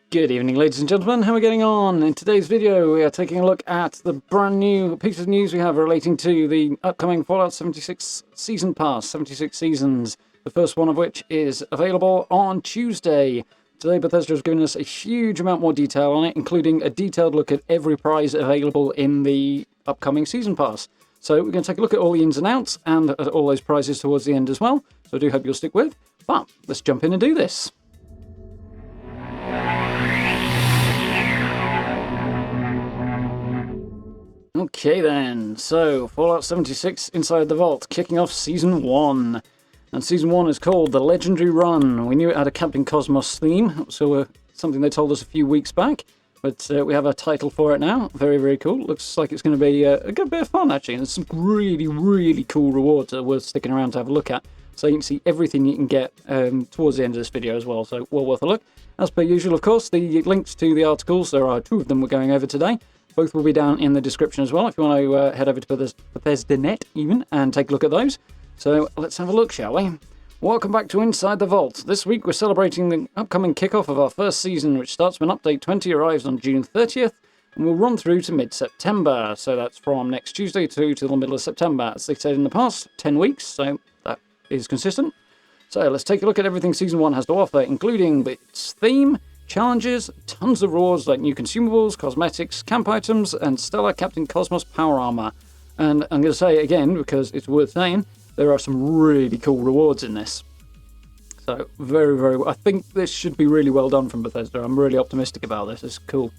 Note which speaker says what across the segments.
Speaker 1: Good evening, ladies and gentlemen. How are we getting on? In today's video, we are taking a look at the brand new piece of news we have relating to the upcoming Fallout 76 Season Pass, 76 seasons, the first one of which is available on Tuesday. Today, Bethesda has given us a huge amount more detail on it, including a detailed look at every prize available in the upcoming Season Pass. So we're going to take a look at all the ins and outs and at all those prizes towards the end as well. So I do hope you'll stick with. But let's jump in and do this. Okay then, so Fallout 76 Inside the Vault, kicking off Season 1. And Season 1 is called The Legendary Run. We knew it had a Captain Cosmos theme, so something they told us a few weeks back. But we have a title for it now. Very, very cool. Looks like it's going to be a good bit of fun, actually. And there's some really, really cool rewards that are worth sticking around to have a look at. So you can see everything you can get towards the end of this video as well, so well worth a look. As per usual, of course, the links to the articles, there are two of them we're going over today. Both will be down in the description as well if you want to head over to Bethesda.net even and take a look at those. So let's have a look, shall we? Welcome back to Inside the Vault. This week we're celebrating the upcoming kickoff of our first season, which starts when Update 20 arrives on June 30th and will run through to mid-September. So that's from next Tuesday to the middle of September. As they said in the past, 10 weeks, so that is consistent. So let's take a look at everything Season 1 has to offer, including its theme, challenges, tons of rewards like new consumables, cosmetics, camp items, and Stellar Captain Cosmos power armor. And I'm going to say it again because it's worth saying, there are some really cool rewards in this. So very, very, I think this should be really well done from Bethesda. I'm really optimistic about this. It's cool.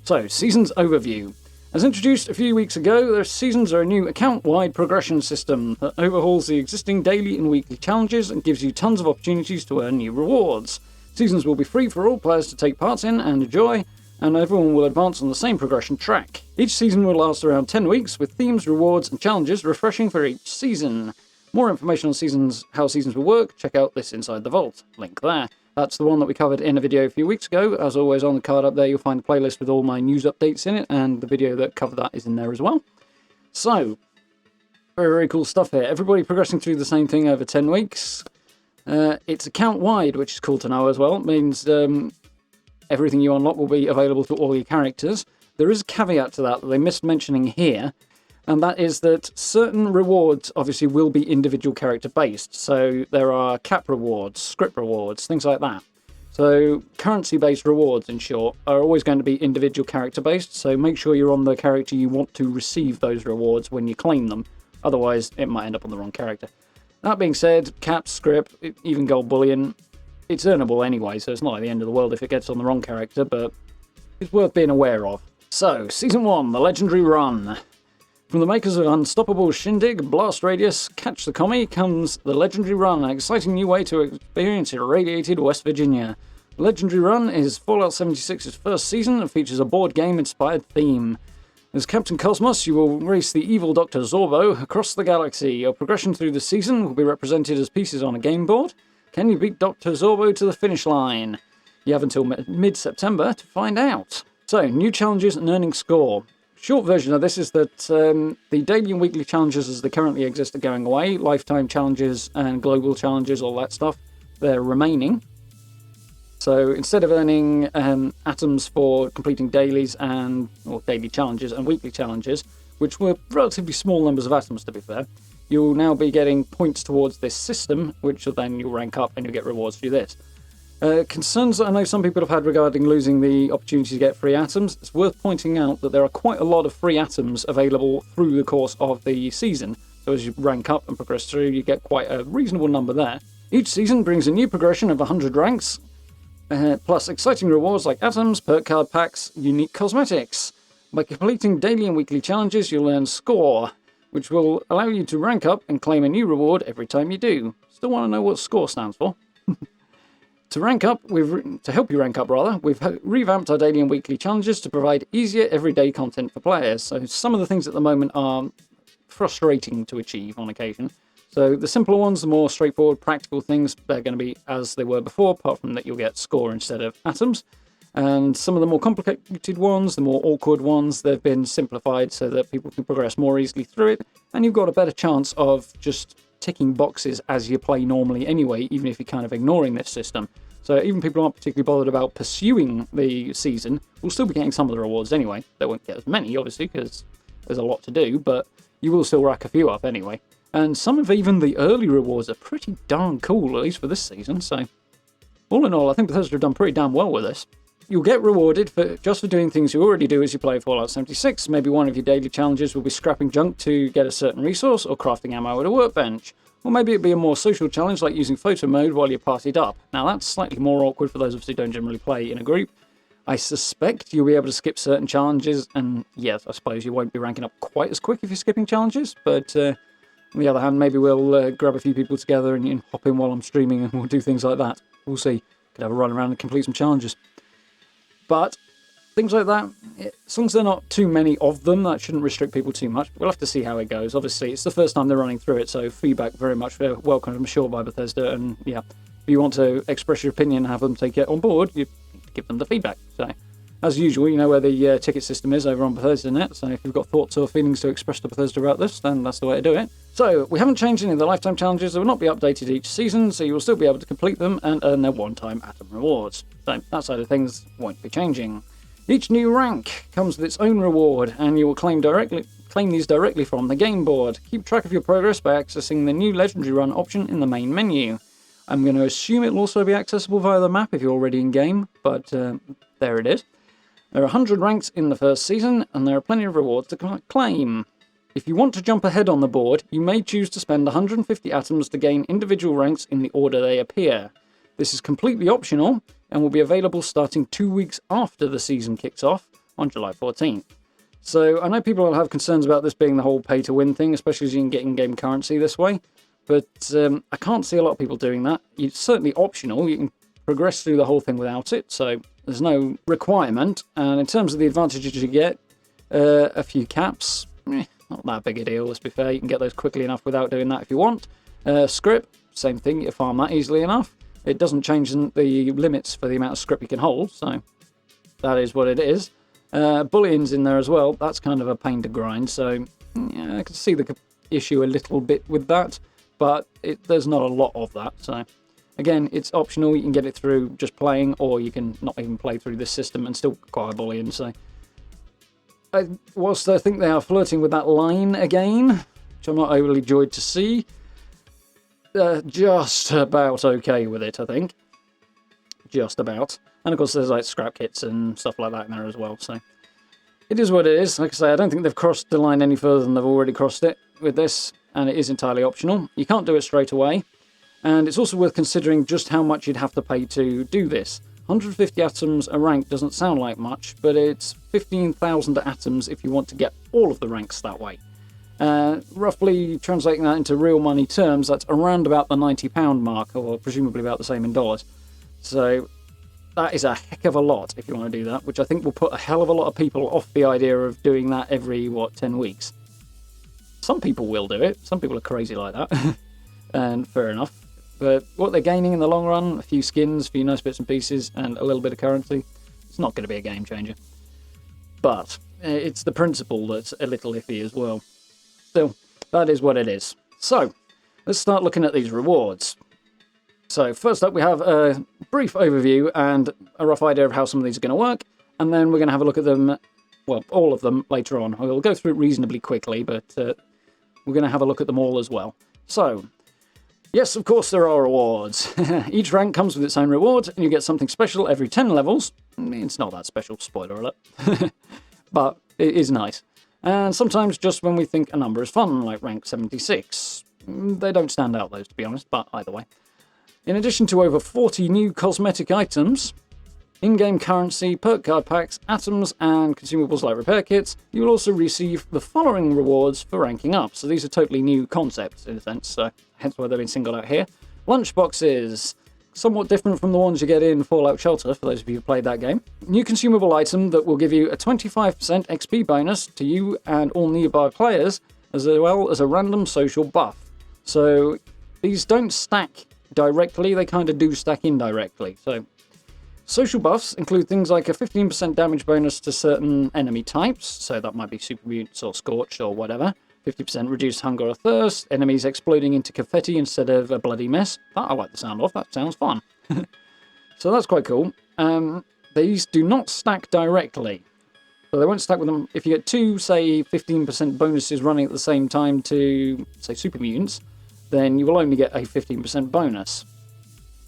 Speaker 1: So, Seasons Overview. As introduced a few weeks ago, their seasons are a new account-wide progression system that overhauls the existing daily and weekly challenges and gives you tons of opportunities to earn new rewards. Seasons will be free for all players to take part in and enjoy, and everyone will advance on the same progression track. Each season will last around 10 weeks, with themes, rewards, and challenges refreshing for each season. More information on how seasons will work, check out this Inside the Vault. Link there. That's the one that we covered in a video a few weeks ago. As always, on the card up there, you'll find a playlist with all my news updates in it, and the video that covered that is in there as well. So, very, very cool stuff here. Everybody progressing through the same thing over 10 weeks. It's account-wide, which is cool to know as well. It means everything you unlock will be available to all your characters. There is a caveat to that they missed mentioning here, and that is that certain rewards obviously will be individual character-based. So there are cap rewards, script rewards, things like that. So currency-based rewards, in short, are always going to be individual character-based, so make sure you're on the character you want to receive those rewards when you claim them. Otherwise, it might end up on the wrong character. That being said, caps, script, even gold bullion, it's earnable anyway, so it's not at the end of the world if it gets on the wrong character, but it's worth being aware of. So, Season 1, The Legendary Run. From the makers of Unstoppable Shindig, Blast Radius, Catch the Commie, comes The Legendary Run, an exciting new way to experience irradiated West Virginia. The Legendary Run is Fallout 76's first season and features a board game-inspired theme. As Captain Cosmos, you will race the evil Dr. Zorbo across the galaxy. Your progression through the season will be represented as pieces on a game board. Can you beat Dr. Zorbo to the finish line? You have until mid-September to find out. So, new challenges and earning score. Short version of this is that the daily and weekly challenges as they currently exist are going away. Lifetime challenges and global challenges, all that stuff, they're remaining. So instead of earning atoms for completing dailies or daily challenges and weekly challenges, which were relatively small numbers of atoms to be fair, you'll now be getting points towards this system, which then you'll rank up and you'll get rewards through this. Concerns that I know some people have had regarding losing the opportunity to get free atoms, it's worth pointing out that there are quite a lot of free atoms available through the course of the season. So as you rank up and progress through, you get quite a reasonable number there. Each season brings a new progression of 100 ranks, plus exciting rewards like atoms, perk card packs, unique cosmetics. By completing daily and weekly challenges, you'll earn score, which will allow you to rank up and claim a new reward every time you do. Still want to know what score stands for? To help you rank up, we've revamped our daily and weekly challenges to provide easier everyday content for players. So some of the things at the moment are frustrating to achieve on occasion. So the simpler ones, the more straightforward, practical things, they're going to be as they were before, apart from that you'll get score instead of atoms. And some of the more complicated ones, the more awkward ones, they've been simplified so that people can progress more easily through it. And you've got a better chance of just ticking boxes as you play normally anyway, even if you're kind of ignoring this system. So even people who aren't particularly bothered about pursuing the season will still be getting some of the rewards anyway. They won't get as many, obviously, because there's a lot to do, but you will still rack a few up anyway. And some of even the early rewards are pretty darn cool, at least for this season. So all in all, I think Bethesda have done pretty damn well with this. You'll get rewarded just for doing things you already do as you play Fallout 76. Maybe one of your daily challenges will be scrapping junk to get a certain resource, or crafting ammo at a workbench. Or maybe it'll be a more social challenge like using photo mode while you're partied up. Now that's slightly more awkward for those of us who don't generally play in a group. I suspect you'll be able to skip certain challenges, and yes, I suppose you won't be ranking up quite as quick if you're skipping challenges, but on the other hand, maybe we'll grab a few people together and hop in while I'm streaming and we'll do things like that. We'll see. Could have a run around and complete some challenges. But things like that, as long as there are not too many of them, that shouldn't restrict people too much. We'll have to see how it goes. Obviously, it's the first time they're running through it, so feedback very much welcome, I'm sure, by Bethesda. And yeah, if you want to express your opinion and have them take it on board, you give them the feedback. So, as usual, you know where the ticket system is over on Bethesda.net, so if you've got thoughts or feelings to express to Bethesda about this, then that's the way to do it. So, we haven't changed any of the lifetime challenges. They will not be updated each season, so you will still be able to complete them and earn their one-time atom rewards. So, that side of things won't be changing. Each new rank comes with its own reward, and you will claim these directly from the game board. Keep track of your progress by accessing the new Legendary Run option in the main menu. I'm going to assume it will also be accessible via the map if you're already in-game, but there it is. There are 100 ranks in the first season, and there are plenty of rewards to claim. If you want to jump ahead on the board, you may choose to spend 150 atoms to gain individual ranks in the order they appear. This is completely optional, and will be available starting 2 weeks after the season kicks off on July 14th. So I know people will have concerns about this being the whole pay-to-win thing, especially as you can get in-game currency this way, but I can't see a lot of people doing that. It's certainly optional. You can progress through the whole thing without it, so there's no requirement. And in terms of the advantages you get, a few caps, not that big a deal, let's be fair. You can get those quickly enough without doing that if you want. Script, same thing, you farm that easily enough. It doesn't change the limits for the amount of script you can hold, so that is what it is. Bullion's in there as well. That's kind of a pain to grind, so yeah, I can see the issue a little bit with that, but there's not a lot of that. So again, it's optional. You can get it through just playing, or you can not even play through this system and still acquire bullion. So whilst I think they are flirting with that line again, which I'm not overly joyed to see, just about okay with it, I think. Just about. And of course there's like scrap kits and stuff like that in there as well, so it is what it is. Like I say, I don't think they've crossed the line any further than they've already crossed it with this, and it is entirely optional. You can't do it straight away, and it's also worth considering just how much you'd have to pay to do this. 150 atoms a rank doesn't sound like much, but it's 15,000 atoms if you want to get all of the ranks that way. Roughly translating that into real money terms, that's around about the £90 mark, or presumably about the same in dollars. So that is a heck of a lot if you want to do that, which I think will put a hell of a lot of people off the idea of doing that every, 10 weeks. Some people will do it. Some people are crazy like that, and fair enough. But what they're gaining in the long run, a few skins, a few nice bits and pieces, and a little bit of currency, it's not going to be a game changer. But it's the principle that's a little iffy as well. Still, that is what it is. So, let's start looking at these rewards. So, first up we have a brief overview and a rough idea of how some of these are going to work, and then we're going to have a look at them, well, all of them later on. We'll go through it reasonably quickly, but we're going to have a look at them all as well. So, yes, of course there are rewards. Each rank comes with its own reward, and you get something special every 10 levels. It's not that special, spoiler alert. But it is nice. And sometimes just when we think a number is fun, like rank 76. They don't stand out, those, to be honest, but either way. In addition to over 40 new cosmetic items, in-game currency, perk card packs, atoms, and consumables like repair kits, you will also receive the following rewards for ranking up. So these are totally new concepts, in a sense, so hence why they've been singled out here. Lunchboxes, somewhat different from the ones you get in Fallout Shelter, for those of you who played that game. New consumable item that will give you a 25% XP bonus to you and all nearby players, as well as a random social buff. So these don't stack directly, they kind of do stack indirectly. So social buffs include things like a 15% damage bonus to certain enemy types, so that might be super mutants or scorched or whatever. 50% reduced hunger or thirst, enemies exploding into confetti instead of a bloody mess. That I like the sound of, that sounds fun. So that's quite cool. These do not stack directly. So they won't stack with them. If you get two, say, 15% bonuses running at the same time to, say, super mutants, then you will only get a 15% bonus.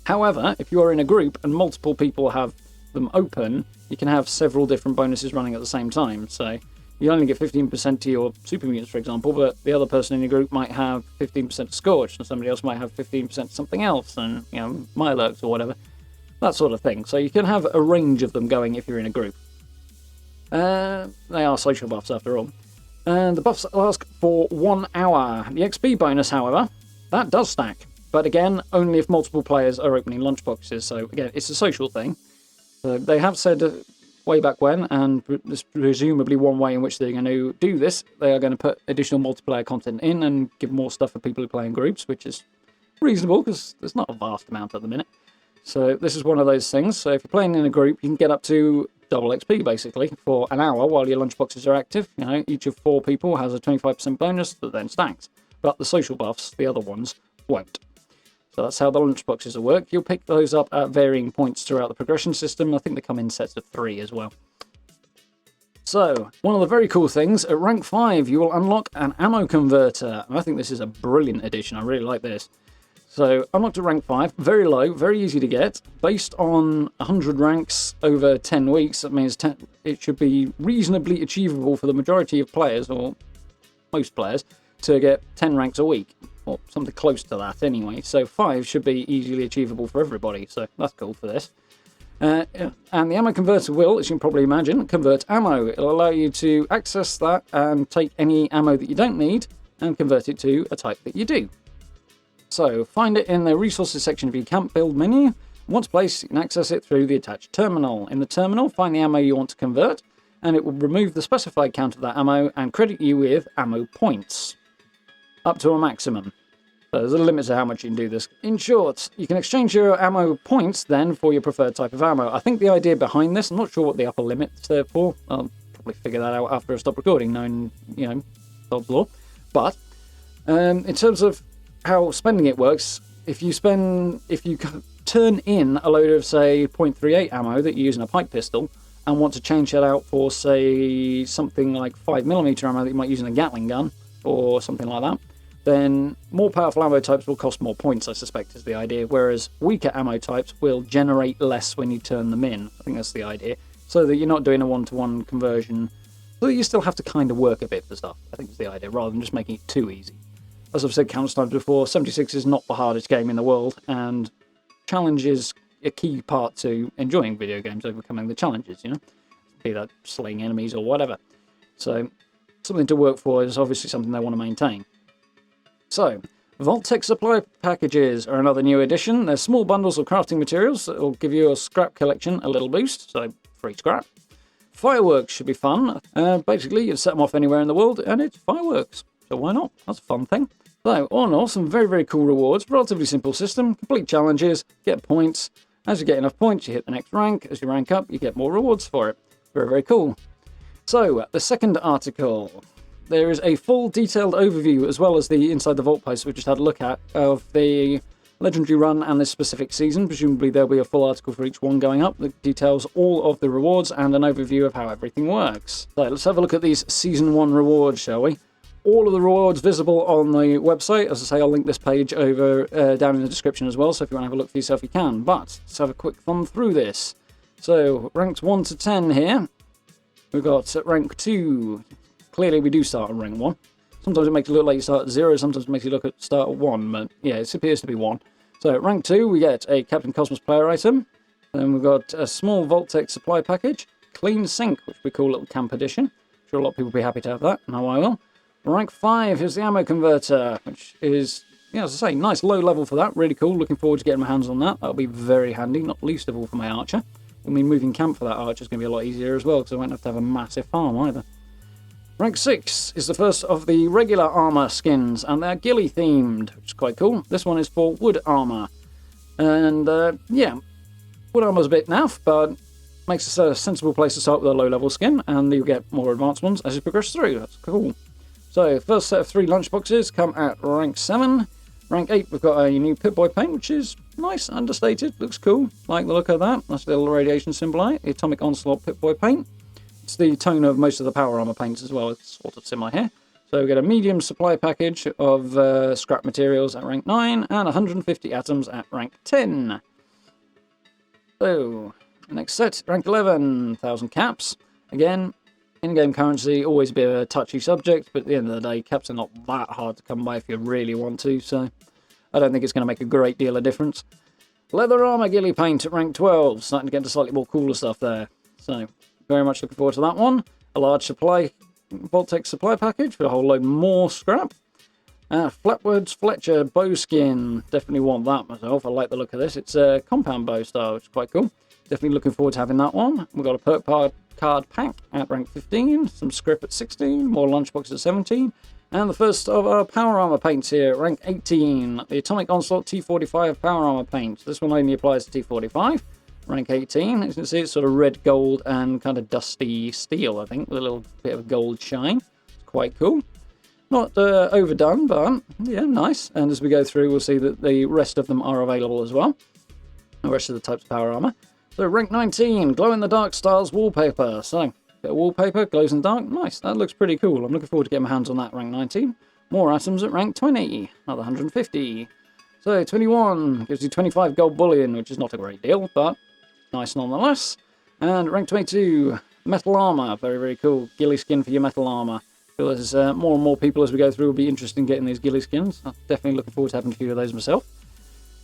Speaker 1: However, if you are in a group and multiple people have them open, you can have several different bonuses running at the same time. So you only get 15% to your super mutants, for example, but the other person in your group might have 15% Scorch, and somebody else might have 15% something else, and, you know, Mirelurks or whatever. That sort of thing. So you can have a range of them going if you're in a group. They are social buffs after all. And the buffs last for 1 hour. The XP bonus, however, that does stack. But again, only if multiple players are opening lunchboxes. So again, it's a social thing. So they have said way back when, and there's presumably one way in which they're going to do this. They are going to put additional multiplayer content in and give more stuff for people who play in groups, which is reasonable because there's not a vast amount at the minute. So this is one of those things. So if you're playing in a group, you can get up to double XP basically for an hour while your lunchboxes are active. You know, each of 4 people has a 25% bonus that then stacks. But the social buffs, the other ones, won't. So that's how the lunchboxes will work. You'll pick those up at varying points throughout the progression system. I think they come in sets of 3 as well. So, one of the very cool things, at rank 5 you will unlock an ammo converter. And I think this is a brilliant addition. I really like this. So, unlocked at rank 5, very low, very easy to get. Based on 100 ranks over 10 weeks, that means it should be reasonably achievable for the majority of players, or most players, to get 10 ranks a week. Or something close to that anyway. So 5 should be easily achievable for everybody. So that's cool for this. And the ammo converter will, as you can probably imagine, convert ammo. It'll allow you to access that and take any ammo that you don't need and convert it to a type that you do. So find it in the resources section of your camp build menu. Once placed, you can access it through the attached terminal. In the terminal, find the ammo you want to convert, and it will remove the specified count of that ammo and credit you with ammo points. Up to a maximum. So there's a limit to how much you can do this. In short, you can exchange your ammo points then for your preferred type of ammo. I think the idea behind this, I'm not sure what the upper limit's there for. I'll probably figure that out after I stop recording, knowing, you know, God's law. But in terms of how spending it works, if you turn in a load of, say, .38 ammo that you use in a pipe pistol and want to change that out for, say, something like 5mm ammo that you might use in a Gatling gun or something like that, then more powerful ammo types will cost more points, I suspect, is the idea, whereas weaker ammo types will generate less when you turn them in. I think that's the idea, so that you're not doing a one-to-one conversion, so that you still have to kind of work a bit for stuff, I think is the idea, rather than just making it too easy. As I've said countless times before, 76 is not the hardest game in the world, and challenge is a key part to enjoying video games, overcoming the challenges, you know, be that slaying enemies or whatever. So something to work for is obviously something they want to maintain. So, Vault-Tec supply packages are another new addition. They're small bundles of crafting materials that will give your scrap collection a little boost, so free scrap. Fireworks should be fun. Basically, you set them off anywhere in the world, and it's fireworks. So why not? That's a fun thing. So, all in all, some very, very cool rewards. Relatively simple system. Complete challenges, get points. As you get enough points, you hit the next rank. As you rank up, you get more rewards for it. Very, very cool. So, the second article. There is a full detailed overview, as well as the Inside the Vault post we just had a look at, of the Legendary Run and this specific season. Presumably there'll be a full article for each one going up that details all of the rewards and an overview of how everything works. So let's have a look at these Season 1 rewards, shall we? All of the rewards visible on the website. As I say, I'll link this page over down in the description as well, so if you want to have a look for yourself, you can. But let's have a quick thumb through this. So, ranks 1 to 10 here. We've got rank 2. Clearly, we do start on rank 1. Sometimes it makes it look like you start at 0, sometimes it makes you look at start at 1, but yeah, it appears to be 1. So at rank 2, we get a Captain Cosmos player item. Then we've got a small Vault-Tec supply package, Clean Sink, which we call Little Camp Edition. I'm sure a lot of people will be happy to have that, and I will. Rank 5 is the ammo converter, which is, yeah, as I say, nice low level for that. Really cool. Looking forward to getting my hands on that. That'll be very handy, not least of all for my archer. I mean, moving camp for that archer is going to be a lot easier as well, because I won't have to have a massive farm either. Rank 6 is the first of the regular armour skins, and they're ghillie themed, which is quite cool. This one is for wood armour. And, yeah, wood armour's a bit naff, but makes this a sensible place to start with a low-level skin, and you'll get more advanced ones as you progress through. That's cool. So, first set of 3 lunchboxes come at rank 7. Rank 8, we've got a new Pip-Boy paint, which is nice, understated, looks cool. Like the look of that. Nice little radiation symbol on it. The Atomic Onslaught Pip-Boy paint. It's the tone of most of the power armor paints as well. It's sort of similar here. So we get a medium supply package of scrap materials at rank 9 and 150 atoms at rank 10. So, next set, rank 11, 1,000 caps. Again, in-game currency, always be a touchy subject, but at the end of the day, caps are not that hard to come by if you really want to, so I don't think it's going to make a great deal of difference. Leather armor ghillie paint at rank 12, starting to get into slightly more cooler stuff there. So, very much looking forward to that one. A large supply, Voltex supply package for a whole load more scrap. Flatwoods Fletcher bow skin, definitely want that myself. I like the look of this. It's a compound bow style, which is quite cool. Definitely looking forward to having that one. We've got a perk card pack at rank 15, some script at 16, more lunchbox at 17, and the first of our power armor paints here at rank 18, the Atomic Onslaught T45 power armor paint. This one only applies to T45, rank 18. As you can see, it's sort of red gold and kind of dusty steel, I think, with a little bit of gold shine. It's quite cool. Not overdone, but yeah, nice. And as we go through, we'll see that the rest of them are available as well. The rest of the types of power armor. So rank 19, glow-in-the-dark styles wallpaper. So, bit of wallpaper, glows in the dark. Nice, that looks pretty cool. I'm looking forward to getting my hands on that, rank 19. More atoms at rank 20, another 150. So 21 gives you 25 gold bullion, which is not a great deal, but nice nonetheless. And rank 22, metal armor. Very, very cool. Ghillie skin for your metal armor. I feel there's more and more people as we go through will be interested in getting these ghillie skins. I'm definitely looking forward to having a few of those myself.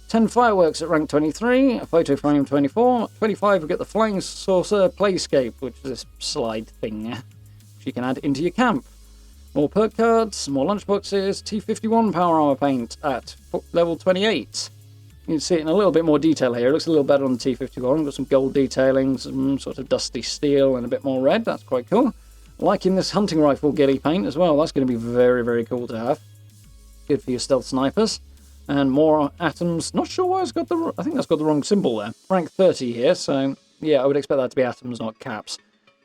Speaker 1: 10 fireworks at rank 23, a photo frame 24, 25 we get the flying saucer playscape, which is this slide thing which you can add into your camp. More perk cards, more lunchboxes, T51 power armor paint at level 28. You can see it in a little bit more detail here. It looks a little better on the T51. We've got some gold detailing, some sort of dusty steel and a bit more red. That's quite cool. Liking this hunting rifle ghillie paint as well. That's going to be very, very cool to have. Good for your stealth snipers. And more atoms. Not sure why it's got the... I think that's got the wrong symbol there. Rank 30 here, so yeah, I would expect that to be atoms, not caps.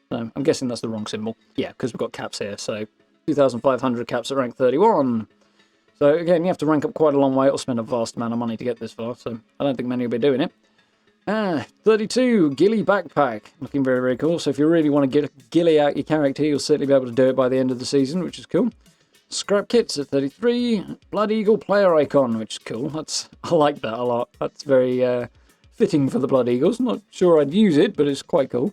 Speaker 1: So I'm guessing that's the wrong symbol. Yeah, because we've got caps here, so 2,500 caps at rank 31. So again, you have to rank up quite a long way. It'll spend a vast amount of money to get this far, so I don't think many will be doing it. 32, ghillie backpack. Looking very, very cool. So if you really want to get a ghillie out your character, you'll certainly be able to do it by the end of the season, which is cool. Scrap kits at 33, Blood Eagle player icon, which is cool. I like that a lot. That's very fitting for the Blood Eagles. Not sure I'd use it, but it's quite cool.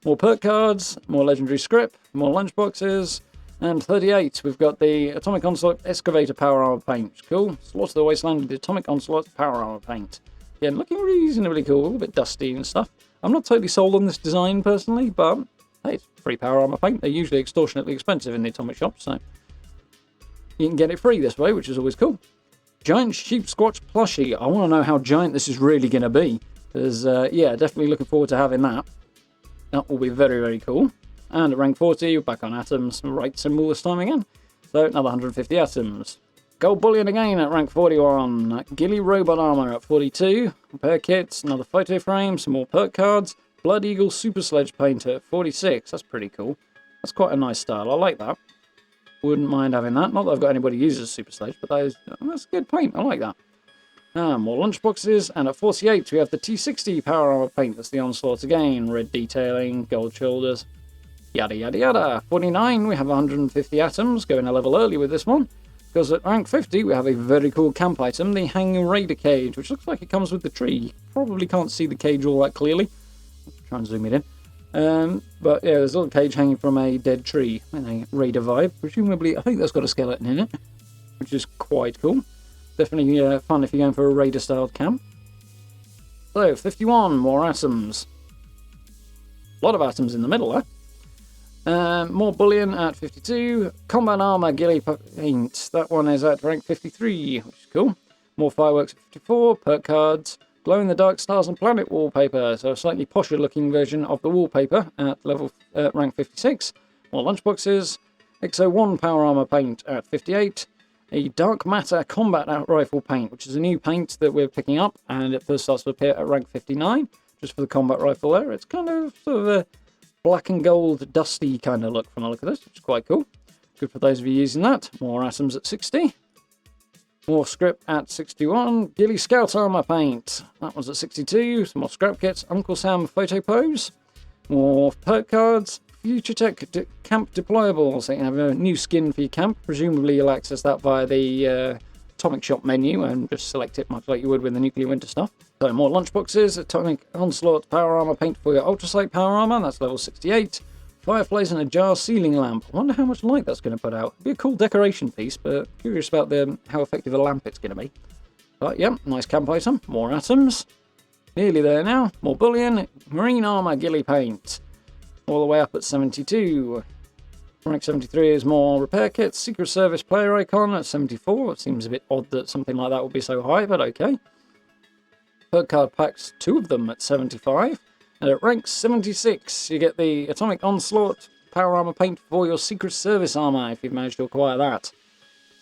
Speaker 1: More perk cards, more legendary script, more lunchboxes, and 38, we've got the Atomic Onslaught Excavator power armor paint. Which is cool. Slaughter the Wasteland with the Atomic Onslaught power armor paint. Again, looking reasonably cool, a little bit dusty and stuff. I'm not totally sold on this design personally, but hey, it's free power armor paint. They're usually extortionately expensive in the Atomic shop, so you can get it free this way, which is always cool. Giant Sheep Squatch plushie. I want to know how giant this is really going to be. Because, yeah, definitely looking forward to having that. That will be very, very cool. And at rank 40, we're back on atoms. Right symbol this time again. So, another 150 atoms. Gold bullion again at rank 41. Ghillie robot armor at 42. Repair kits, another photo frame, some more perk cards. Blood Eagle super sledge painter at 46. That's pretty cool. That's quite a nice style. I like that. Wouldn't mind having that. Not that I've got anybody who uses Super Sledge, but that's a good paint. I like that. More lunchboxes. And at 48, we have the T60 power armor paint. That's the Onslaught again. Red detailing, gold shoulders, yada, yada, yada. 49, we have 150 atoms. Going a level early with this one. Because at rank 50, we have a very cool camp item, the Hanging Raider cage, which looks like it comes with the tree. You probably can't see the cage all that clearly. Let's try and zoom it in. But yeah, there's a little cage hanging from a dead tree in a raider vibe. Presumably, I think that's got a skeleton in it, which is quite cool. Definitely fun if you're going for a raider-styled camp. So, 51, more atoms. A lot of atoms in the middle there. More bullion at 52. Combat armor ghillie paint. That one is at rank 53, which is cool. More fireworks at 54. Perk cards. Glow-in-the-dark stars and planet wallpaper, so a slightly posher looking version of the wallpaper at rank 56. More lunchboxes. XO1 power armor paint at 58. A dark matter combat rifle paint, which is a new paint that we're picking up, and it first starts to appear at rank 59, just for the combat rifle there. It's kind of sort of a black and gold dusty kind of look from the look of this, which is quite cool. Good for those of you using that. More atoms at 60. More script at 61. Ghillie Scout Armor Paint. That one's at 62. Some more scrap kits. Uncle Sam Photo Pose. More perk cards. Future Tech Camp Deployables. So you can have a new skin for your camp. Presumably you'll access that via the Atomic Shop menu and just select it much like you would with the Nuclear Winter stuff. So more lunchboxes. Atomic Onslaught Power Armor Paint for your Ultrasight Power Armor. That's level 68. Fireplace and a jar ceiling lamp. I wonder how much light that's going to put out. It'd be a cool decoration piece, but curious about how effective a lamp it's going to be. But yeah, nice camp item. More atoms. Nearly there now. More bullion. Marine armor ghillie paint. All the way up at 72. Rank 73 is more repair kits. Secret Service player icon at 74. It seems a bit odd that something like that would be so high, but okay. Perk card packs, 2 of them at 75. And at rank 76, you get the Atomic Onslaught Power Armor Paint for your Secret Service armor, if you've managed to acquire that.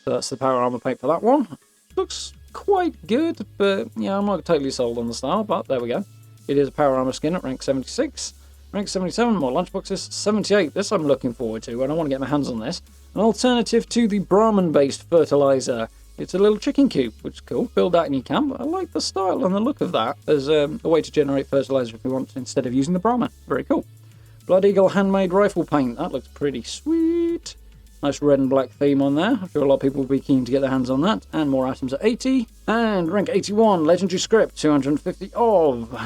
Speaker 1: So that's the Power Armor Paint for that one. Looks quite good, but yeah, I'm not totally sold on the style, but there we go. It is a Power Armor skin at rank 76. Rank 77, more lunchboxes. 78, this I'm looking forward to, and I want to get my hands on this. An alternative to the Brahmin-based fertilizer. It's a little chicken coop, which is cool. Build that in your camp. I like the style and the look of that as a way to generate fertilizer if you want, instead of using the Brahmin. Very cool. Blood Eagle handmade rifle paint. That looks pretty sweet. Nice red and black theme on there. I'm sure a lot of people will be keen to get their hands on that. And more items at 80. And rank 81, legendary script, 250 of.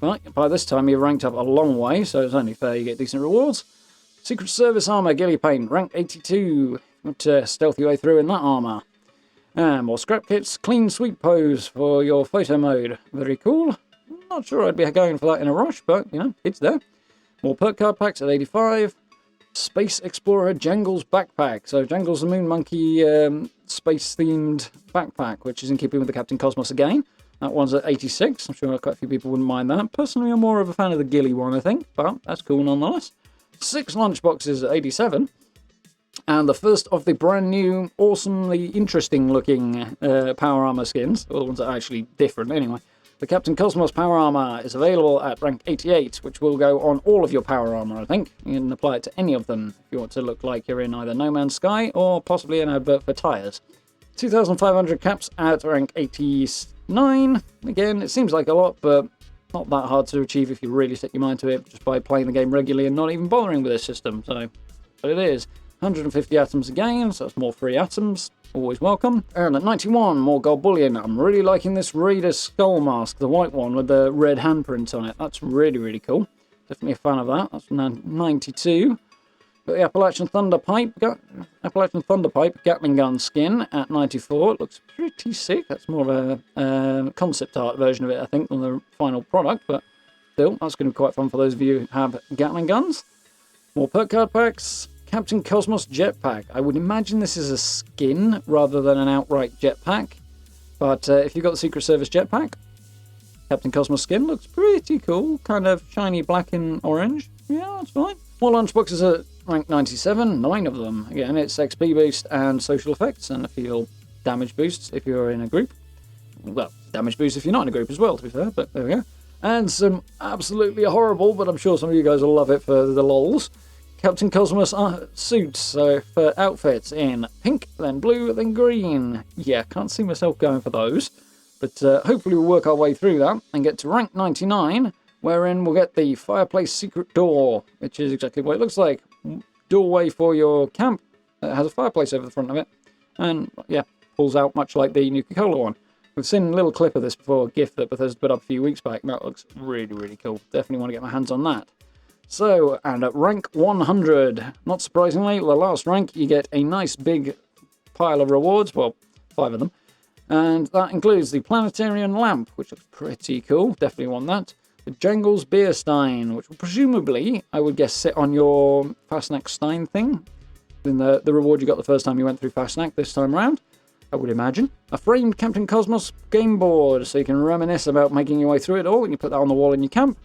Speaker 1: Right, by this time you've ranked up a long way, so it's only fair you get decent rewards. Secret Service armor ghillie paint, rank 82. Got to stealth your way through in that armor. And more scrap kits, clean sweep pose for your photo mode. Very cool. Not sure I'd be going for that in a rush, but, you know, it's there. More perk card packs at 85. Space Explorer Jangles backpack. So Jangles the Moon Monkey space-themed backpack, which is in keeping with the Captain Cosmos again. That one's at 86. I'm sure quite a few people wouldn't mind that. Personally, I'm more of a fan of the ghillie one, I think, but that's cool nonetheless. 6 lunchboxes at 87. And the first of the brand new, awesomely interesting looking Power Armor skins, or the ones that are actually different anyway. The Captain Cosmos Power Armor is available at rank 88, which will go on all of your Power Armor, I think. You can apply it to any of them if you want to look like you're in either No Man's Sky or possibly an advert for tyres. 2,500 caps at rank 89. Again, it seems like a lot, but not that hard to achieve if you really set your mind to it just by playing the game regularly and not even bothering with this system. So, but it is. 150 atoms again, so that's more free atoms. Always welcome. And at 91, more gold bullion. I'm really liking this Raider skull mask, the white one with the red handprint on it. That's really, really cool. Definitely a fan of that. That's 92. Got the Appalachian Thunder Pipe Gatling gun skin at 94. It looks pretty sick. That's more of a concept art version of it, I think, than the final product. But still, that's going to be quite fun for those of you who have Gatling guns. More perk card packs. Captain Cosmos Jetpack. I would imagine this is a skin rather than an outright jetpack. But if you've got the Secret Service jetpack, Captain Cosmos skin looks pretty cool. Kind of shiny black and orange. Yeah, that's fine. More lunchboxes at rank 97. 9 of them. Again, it's XP boost and social effects, and a few damage boosts if you're in a group. Well, damage boost if you're not in a group as well, to be fair, but there we go. And some absolutely horrible, but I'm sure some of you guys will love it for the lols. Captain Cosmos suits, so for outfits in pink, then blue, then green. Yeah, can't see myself going for those. But hopefully we'll work our way through that and get to rank 99, wherein we'll get the Fireplace Secret Door, which is exactly what it looks like. Doorway for your camp that has a fireplace over the front of it. And, yeah, pulls out much like the Nuka-Cola one. We've seen a little clip of this before, a GIF that Bethesda put up a few weeks back. That looks really, really cool. Definitely want to get my hands on that. So, and at rank 100, not surprisingly, the last rank, you get a nice big pile of rewards, well, 5 of them, and that includes the Planetarian Lamp, which looks pretty cool, definitely want that, the Jangles Beer Stein, which will presumably, I would guess, sit on your Fastnac Stein thing, in the reward you got the first time you went through Fastnac this time around, I would imagine. A framed Captain Cosmos game board, so you can reminisce about making your way through it all, and you put that on the wall in your camp.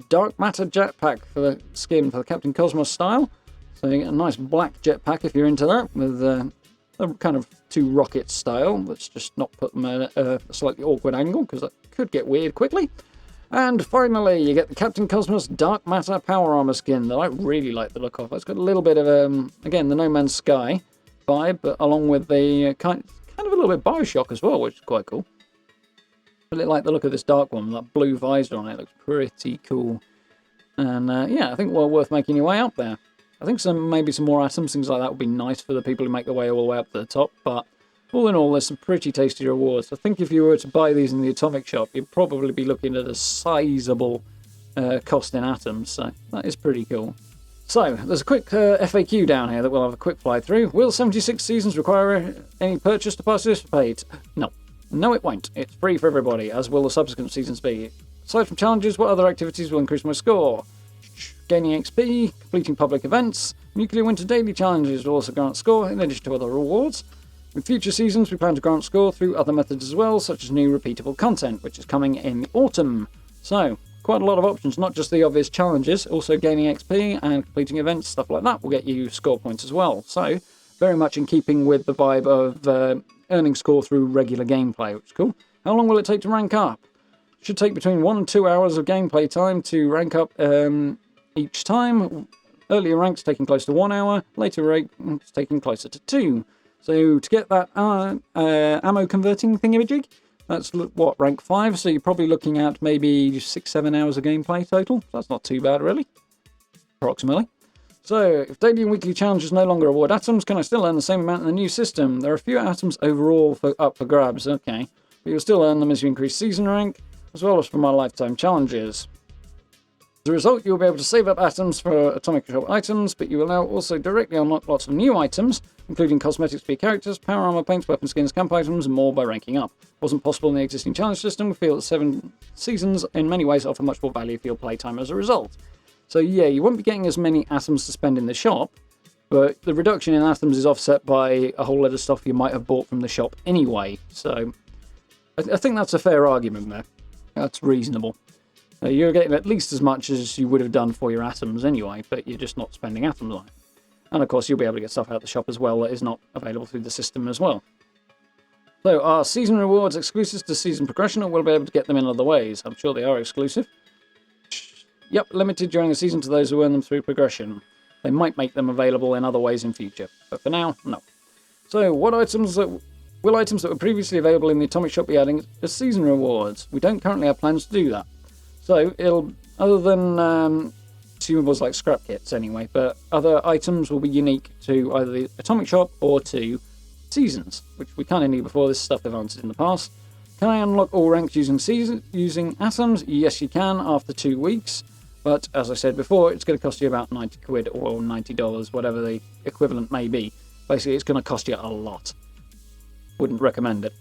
Speaker 1: Dark Matter Jetpack for the skin for the Captain Cosmos style. So you get a nice black jetpack if you're into that, with a kind of 2 rockets style. Let's just not put them at a slightly awkward angle, because that could get weird quickly. And finally, you get the Captain Cosmos Dark Matter Power Armor skin that I really like the look of. It's got a little bit of, again, the No Man's Sky vibe, but along with the kind kind of a little bit Bioshock as well, which is quite cool. Really like the look of this dark one, that blue visor on it. Looks pretty cool. And yeah, I think well worth making your way up there. I think maybe some more atoms, things like that would be nice for the people who make their way all the way up to the top. But all in all, there's some pretty tasty rewards. I think if you were to buy these in the atomic shop, you'd probably be looking at a sizable cost in atoms. So that is pretty cool. So, there's a quick FAQ down here that we'll have a quick fly through. Will 76 seasons require any purchase to participate? No. No, it won't. It's free for everybody, as will the subsequent seasons be. Aside from challenges, what other activities will increase my score? Gaining XP, completing public events, Nuclear Winter daily challenges will also grant score, in addition to other rewards. In future seasons, we plan to grant score through other methods as well, such as new repeatable content, which is coming in the autumn. So, quite a lot of options, not just the obvious challenges, also gaining XP and completing events, stuff like that will get you score points as well. So, very much in keeping with the vibe of earning score through regular gameplay, which is cool. How long will it take to rank up? It should take between 1 and 2 hours of gameplay time to rank up each time. Earlier ranks taking close to 1 hour, later ranks taking closer to 2. So, to get that ammo converting thingamajig, that's what, rank 5, so you're probably looking at maybe 6-7 hours of gameplay total. That's not too bad, really. Approximately. So, if daily and weekly challenges no longer award atoms, can I still earn the same amount in the new system? There are fewer atoms overall up for grabs, okay. But you'll still earn them as you increase season rank, as well as for my lifetime challenges. As a result, you'll be able to save up atoms for atomic shop items, but you will now also directly unlock lots of new items, including cosmetics for your characters, power armor, paints, weapon skins, camp items, and more by ranking up. Wasn't possible in the existing challenge system. We feel that 7 seasons in many ways offer much more value for your playtime as a result. So yeah, you won't be getting as many atoms to spend in the shop, but the reduction in atoms is offset by a whole lot of stuff you might have bought from the shop anyway. So I think that's a fair argument there. That's reasonable. You're getting at least as much as you would have done for your atoms anyway, but you're just not spending atoms on it. And of course, you'll be able to get stuff out of the shop as well that is not available through the system as well. So, are season rewards exclusive to season progression, or will we be able to get them in other ways? I'm sure they are exclusive. Yep, limited during the season to those who earn them through progression. They might make them available in other ways in future, but for now, no. So, will items that were previously available in the Atomic Shop be adding as season rewards? We don't currently have plans to do that. So, other than consumables like scrap kits anyway, but other items will be unique to either the Atomic Shop or to seasons, which we kind of knew before. This stuff they've answered in the past. Can I unlock all ranks using atoms? Yes, you can after 2 weeks, but as I said before, it's going to cost you about 90 quid or $90, whatever the equivalent may be. Basically, it's going to cost you a lot. Wouldn't recommend it.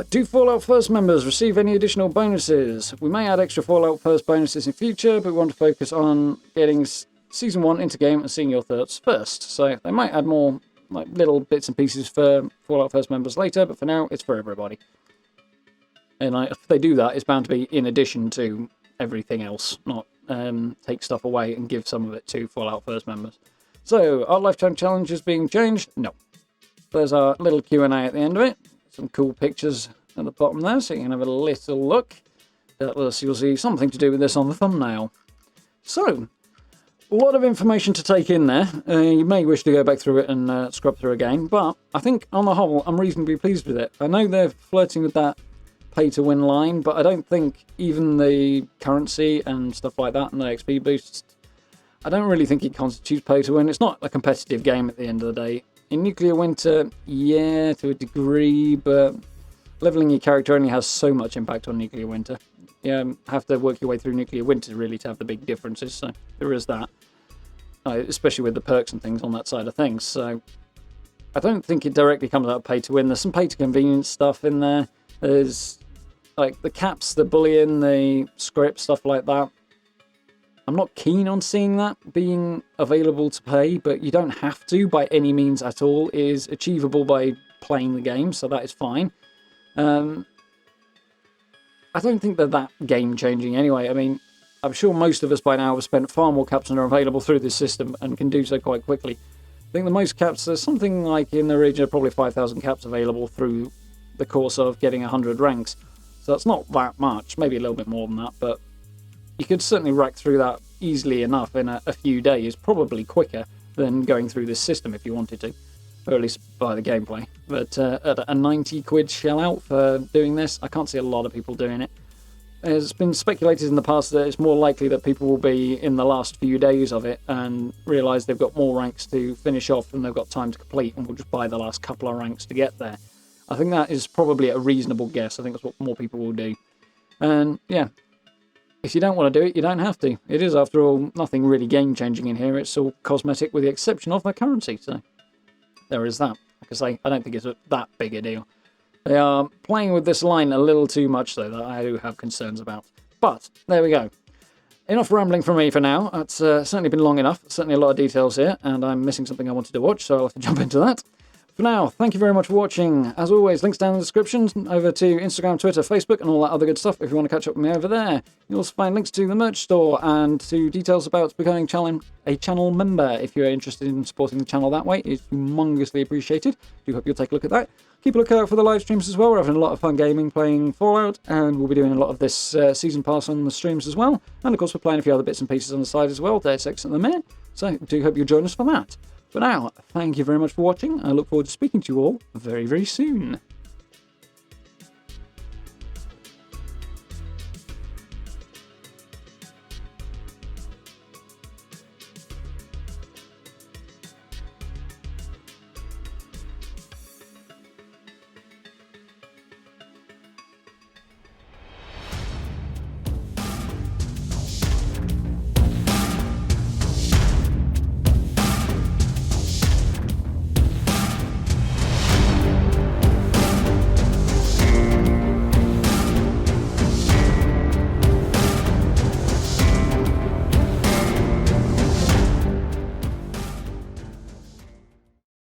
Speaker 1: Do Fallout First members receive any additional bonuses? We may add extra Fallout First bonuses in future, but we want to focus on getting Season 1 into game and seeing your thoughts first. So they might add more like little bits and pieces for Fallout First members later, but for now, it's for everybody. And if they do that, it's bound to be in addition to everything else, not take stuff away and give some of it to Fallout First members. So, are lifetime challenges being changed? No. There's our little Q&A at the end of it. Some cool pictures at the bottom there, so you can have a little look. You'll see something to do with this on the thumbnail. So, a lot of information to take in there. You may wish to go back through it and scrub through again, but I think on the whole, I'm reasonably pleased with it. I know they're flirting with that pay-to-win line, but I don't think even the currency and stuff like that and the XP boosts, I don't really think it constitutes pay-to-win. It's not a competitive game at the end of the day. In Nuclear Winter, yeah, to a degree, but leveling your character only has so much impact on Nuclear Winter. You have to work your way through Nuclear Winter really to have the big differences, so there is that. Especially with the perks and things on that side of things, so I don't think it directly comes out of pay-to-win. There's some pay-to-convenience stuff in there. There's like the caps, the bullion, the script, stuff like that. I'm not keen on seeing that being available to pay, but you don't have to by any means at all. It is achievable by playing the game, so that is fine. I don't think they're that game-changing anyway. I mean, I'm sure most of us by now have spent far more caps than are available through this system and can do so quite quickly. I think the most caps, there's something like in the region of probably 5,000 caps available through the course of getting 100 ranks. So that's not that much, maybe a little bit more than that, but you could certainly rack through that easily enough in a few days, probably quicker than going through this system if you wanted to. or at least by the gameplay. But at a 90 quid shell out for doing this, I can't see a lot of people doing it. It's been speculated in the past that it's more likely that people will be in the last few days of it and realise they've got more ranks to finish off than they've got time to complete, and will just buy the last couple of ranks to get there. I think that is probably a reasonable guess. I think that's what more people will do. And yeah, if you don't want to do it, you don't have to. It is, after all, nothing really game-changing in here. It's all cosmetic with the exception of the currency. So there is that. Like I say, I don't think it's that big a deal. They are playing with this line a little too much, though, that I do have concerns about. But there we go. Enough rambling from me for now. It's certainly been long enough. Certainly a lot of details here, and I'm missing something I wanted to watch, so I'll have to jump into that. For now, thank you very much for watching. As always, links down in the description over to Instagram, Twitter, Facebook, and all that other good stuff if you want to catch up with me over there. You'll also find links to the merch store and to details about becoming a channel member if you're interested in supporting the channel that way. It's humongously appreciated. Do hope you'll take a look at that. Keep a lookout for the live streams as well. We're having a lot of fun gaming, playing Fallout, and we'll be doing a lot of this season pass on the streams as well. And of course, we're playing a few other bits and pieces on the side as well, Deus Ex at the minute. So do hope you'll join us for that. For now, thank you very much for watching. I look forward to speaking to you all very, very soon.